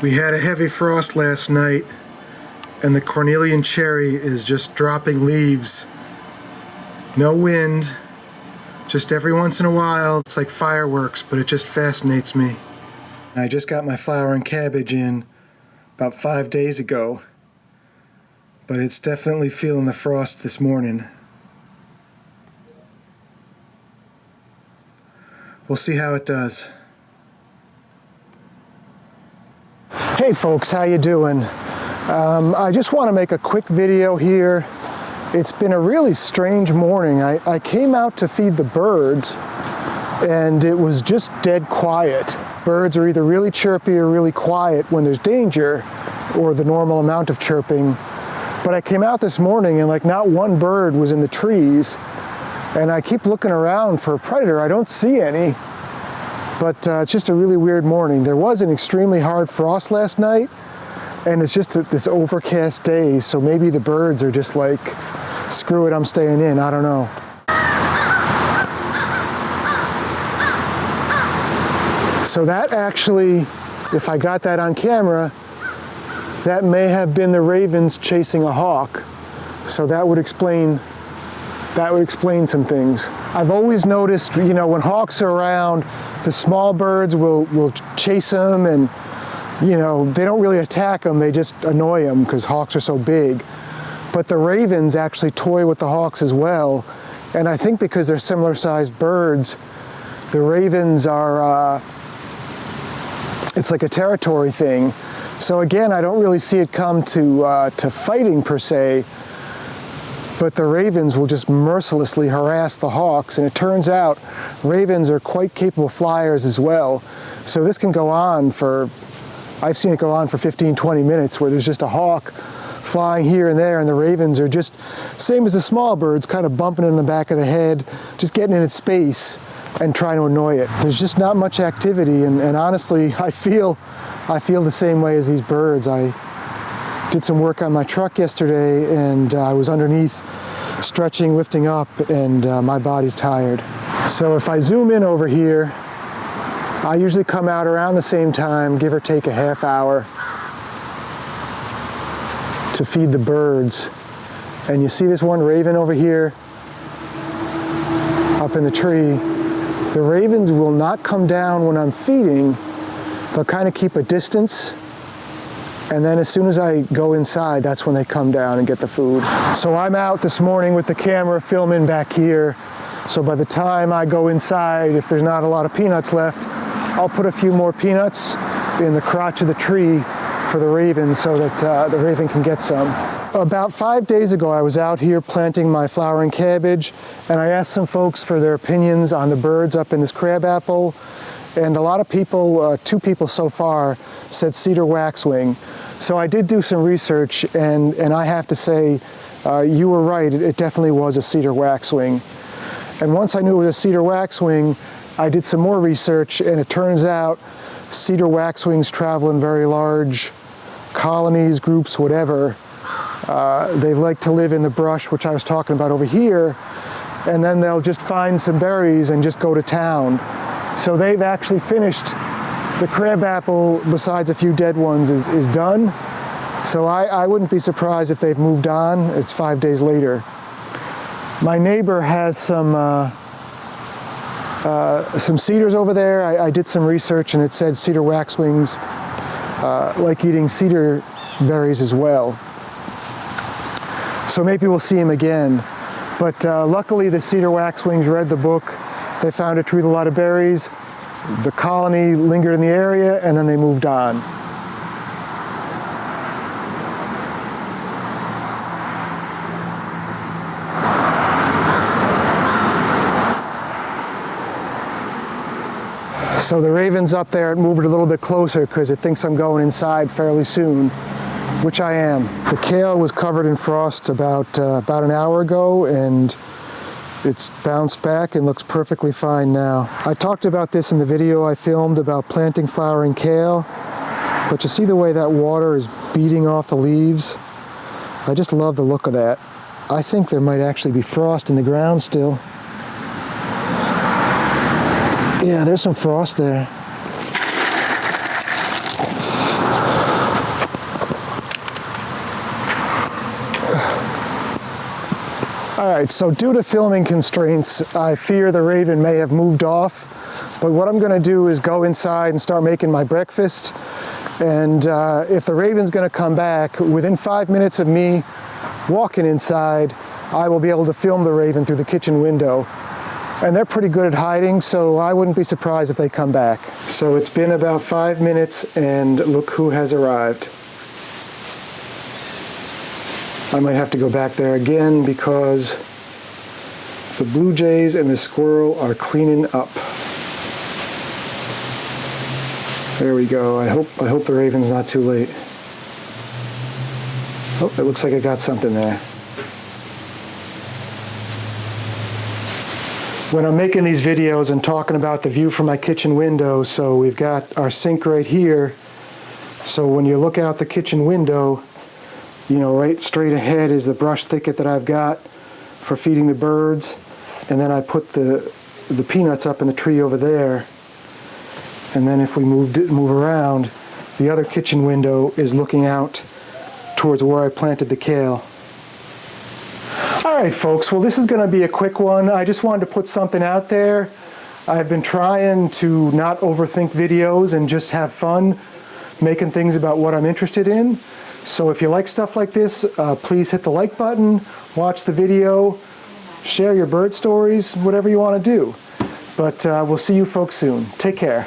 We had a heavy frost last night, and the Cornelian cherry is just dropping leaves. No wind, just every once in a while. It's like fireworks, but it just fascinates me. I just got my flowering cabbage in about 5 days ago, but it's definitely feeling the frost this morning. We'll see how it does. Hey folks, how you doing? I just want to make a quick video here. It's been a really strange morning. I came out to feed the birds and it was just dead quiet. Birds are either really chirpy or really quiet when there's danger, or the normal amount of chirping. But I came out this morning and like not one bird was in the trees, and I keep looking around for a predator. I don't see any. But it's just a really weird morning. There was an extremely hard frost last night, and it's just this overcast day, so maybe the birds are just like, screw it, I'm staying in, I don't know. So that actually, if I got that on camera, that may have been the ravens chasing a hawk. So that would explain some things. I've always noticed, you know, when hawks are around, the small birds will chase them, and, you know, they don't really attack them, they just annoy them because hawks are so big. But the ravens actually toy with the hawks as well, and I think because they're similar sized birds, the ravens are, it's like a territory thing. So again, I don't really see it come to fighting per se, but the ravens will just mercilessly harass the hawks, and it turns out ravens are quite capable flyers as well. So this can go on for, I've seen it go on for 15-20 minutes, where there's just a hawk flying here and there, and the ravens are just, same as the small birds, kind of bumping in the back of the head, just getting in its space and trying to annoy it. There's just not much activity, and honestly, I feel the same way as these birds. I did some work on my truck yesterday, and I was underneath stretching, lifting up, and my body's tired. So if I zoom in over here, I usually come out around the same time, give or take a half hour, to feed the birds. And you see this one raven over here up in the tree. The ravens will not come down when I'm feeding. They'll kind of keep a distance, and then as soon as I go inside, that's when they come down and get the food. So I'm out this morning with the camera filming back here, so by the time I go inside, if there's not a lot of peanuts left, I'll put a few more peanuts in the crotch of the tree for the raven so that the raven can get some. About 5 days ago, I was out here planting my flowering cabbage, and I asked some folks for their opinions on the birds up in this crabapple. And a lot of people, 2 people so far, said cedar waxwing. So I did do some research, and I have to say, you were right, it definitely was a cedar waxwing. And once I knew it was a cedar waxwing, I did some more research, and it turns out cedar waxwings travel in very large colonies, groups, whatever. They like to live in the brush, which I was talking about over here, and then they'll just find some berries and just go to town. So they've actually finished, the crabapple, besides a few dead ones, is done. So I wouldn't be surprised if they've moved on. It's 5 days later. My neighbor has some cedars over there. I did some research, and it said cedar waxwings like eating cedar berries as well. So maybe we'll see him again. But luckily the cedar waxwings read the book. They found a tree with a lot of berries. The colony lingered in the area, and then they moved on. So the raven's up there. It moved a little bit closer because it thinks I'm going inside fairly soon, which I am. The kale was covered in frost about an hour ago, and it's bounced back and looks perfectly fine now. I talked about this in the video I filmed about planting flowering kale, but you see the way that water is beating off the leaves? I just love the look of that. I think there might actually be frost in the ground still. Yeah, there's some frost there. All right, so due to filming constraints, I fear the raven may have moved off. But what I'm gonna do is go inside and start making my breakfast. And if the raven's gonna come back, within 5 minutes of me walking inside, I will be able to film the raven through the kitchen window. And they're pretty good at hiding, so I wouldn't be surprised if they come back. So it's been about 5 minutes, and look who has arrived. I might have to go back there again because the blue jays and the squirrel are cleaning up. There we go. I hope the raven's not too late. Oh, it looks like I got something there. When I'm making these videos and talking about the view from my kitchen window, so we've got our sink right here. So when you look out the kitchen window, you know, right straight ahead is the brush thicket that I've got for feeding the birds. And then I put the peanuts up in the tree over there. And then if we move around, the other kitchen window is looking out towards where I planted the kale. All right, folks, well, this is going to be a quick one. I just wanted to put something out there. I've been trying to not overthink videos and just have fun making things about what I'm interested in. So if you like stuff like this, please hit the like button, watch the video, share your bird stories, whatever you want to do. But we'll see you folks soon. Take care.